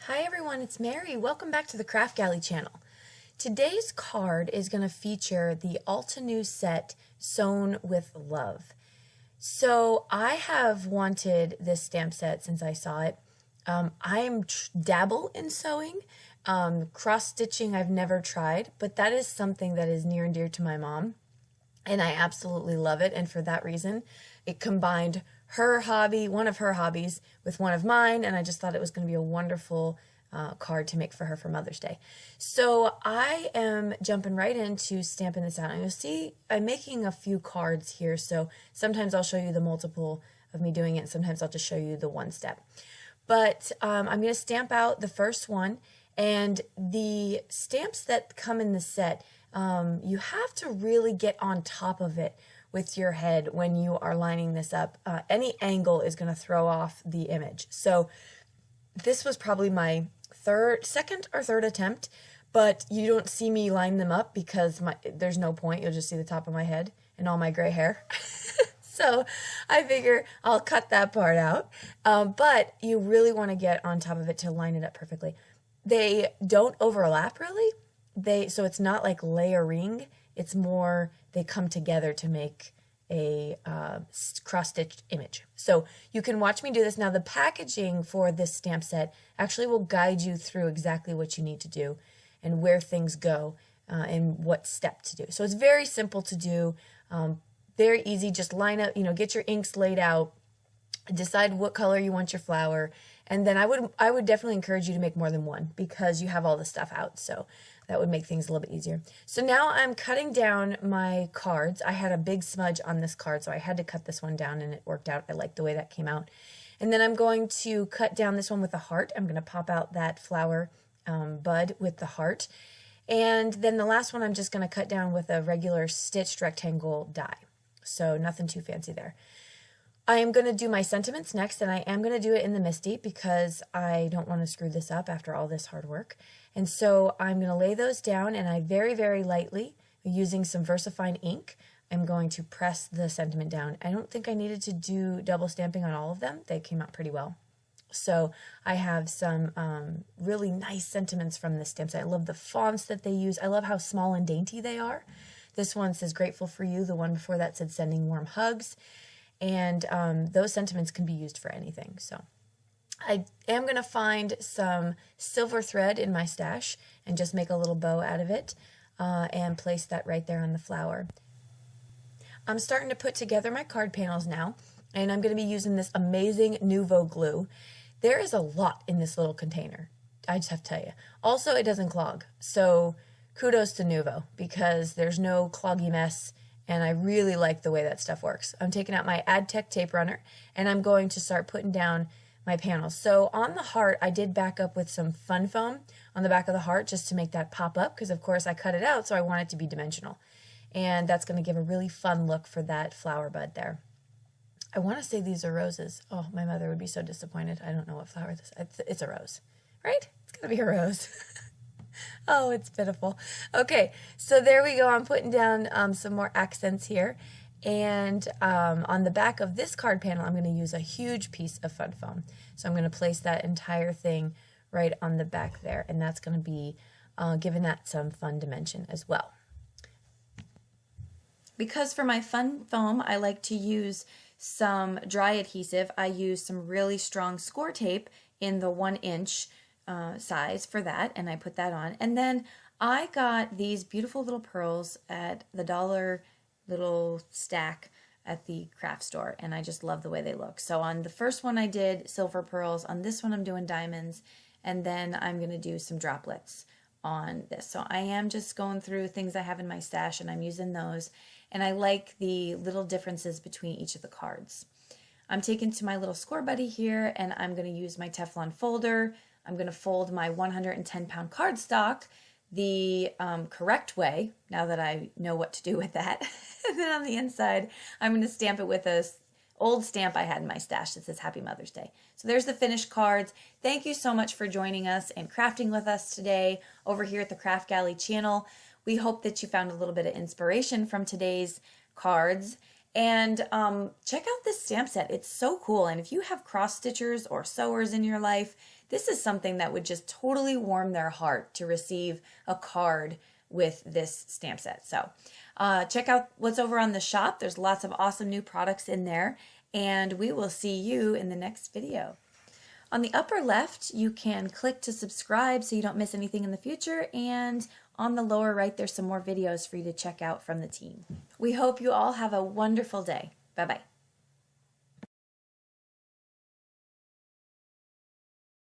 Hi everyone, it's Mary. Welcome back to the Kraftgali channel. Today's card is going to feature the Altenew set Sewn with Love. So I have wanted this stamp set since I saw it. I dabble in sewing. Cross-stitching I've never tried, but that is something that is near and dear to my mom, and I absolutely love it. And for that reason, it combined her hobby, one of her hobbies, with one of mine, and I just thought it was going to be a wonderful card to make for her for Mother's Day. So I am jumping right into stamping this out. And you'll see I'm making a few cards here, so sometimes I'll show you the multiple of me doing it, and sometimes I'll just show you the one step. But I'm going to stamp out the first one, and the stamps that come in the set, you have to really get on top of it with your head when you are lining this up. Any angle is going to throw off the image. So this was probably my second or third attempt, but you don't see me line them up because there's no point. You'll just see the top of my head and all my gray hair. So I figure I'll cut that part out. But you really want to get on top of it to line it up perfectly. They don't overlap really. So it's not like layering. It's more they come together to make a cross-stitched image. So you can watch me do this. Now the packaging for this stamp set actually will guide you through exactly what you need to do and where things go and what step to do. So it's very simple to do, very easy. Just line up, get your inks laid out, decide what color you want your flower, and then I would definitely encourage you to make more than one because you have all the stuff out. So that would make things a little bit easier. So now I'm cutting down my cards. I had a big smudge on this card, so I had to cut this one down, and it worked out. I like the way that came out. And then I'm going to cut down this one with a heart. I'm going to pop out that flower bud with the heart. And then the last one I'm just going to cut down with a regular stitched rectangle die. So nothing too fancy there. I am going to do my sentiments next, and I am going to do it in the MISTI because I don't want to screw this up after all this hard work. And so I'm going to lay those down, and I very, very lightly, using some VersaFine ink, I'm going to press the sentiment down. I don't think I needed to do double stamping on all of them. They came out pretty well. So I have some really nice sentiments from this stamp set. I love the fonts that they use. I love how small and dainty they are. This one says grateful for you. The one before that said sending warm hugs. And those sentiments can be used for anything. So I am going to find some silver thread in my stash and just make a little bow out of it and place that right there on the flower. I'm starting to put together my card panels now, and I'm going to be using this amazing Nouveau glue. There is a lot in this little container, I just have to tell you. Also, it doesn't clog, so kudos to Nouveau because there's no cloggy mess. And I really like the way that stuff works. I'm taking out my AdTech tape runner, and I'm going to start putting down my panels. So on the heart, I did back up with some fun foam on the back of the heart just to make that pop up because, of course, I cut it out, so I want it to be dimensional. And that's going to give a really fun look for that flower bud there. I want to say these are roses. Oh, my mother would be so disappointed. I don't know what flower this is. It's a rose, right? It's going to be a rose. Oh, it's pitiful. Okay, so there we go. I'm putting down some more accents here. And on the back of this card panel, I'm going to use a huge piece of fun foam. So I'm going to place that entire thing right on the back there. And that's going to be giving that some fun dimension as well. Because for my fun foam, I like to use some dry adhesive. I use some really strong score tape in the 1-inch size for that, and I put that on. And then I got these beautiful little pearls at the dollar little stack at the craft store, and I just love the way they look. So on the first one I did silver pearls, on this one I'm doing diamonds, and then I'm going to do some droplets on this. So I am just going through things I have in my stash, and I'm using those, and I like the little differences between each of the cards. I'm taking to my little score buddy here, and I'm going to use my Teflon folder. I'm going to fold my 110-pound cardstock the correct way, now that I know what to do with that. And then on the inside, I'm going to stamp it with a old stamp I had in my stash that says Happy Mother's Day. So there's the finished cards. Thank you so much for joining us and crafting with us today over here at the Kraftgali channel. We hope that you found a little bit of inspiration from today's cards. And check out this stamp set. It's so cool. And if you have cross stitchers or sewers in your life, this is something that would just totally warm their heart to receive a card with this stamp set. So check out what's over on the shop. There's lots of awesome new products in there. And we will see you in the next video. On the upper left, you can click to subscribe so you don't miss anything in the future. And on the lower right, there's some more videos for you to check out from the team. We hope you all have a wonderful day. Bye-bye.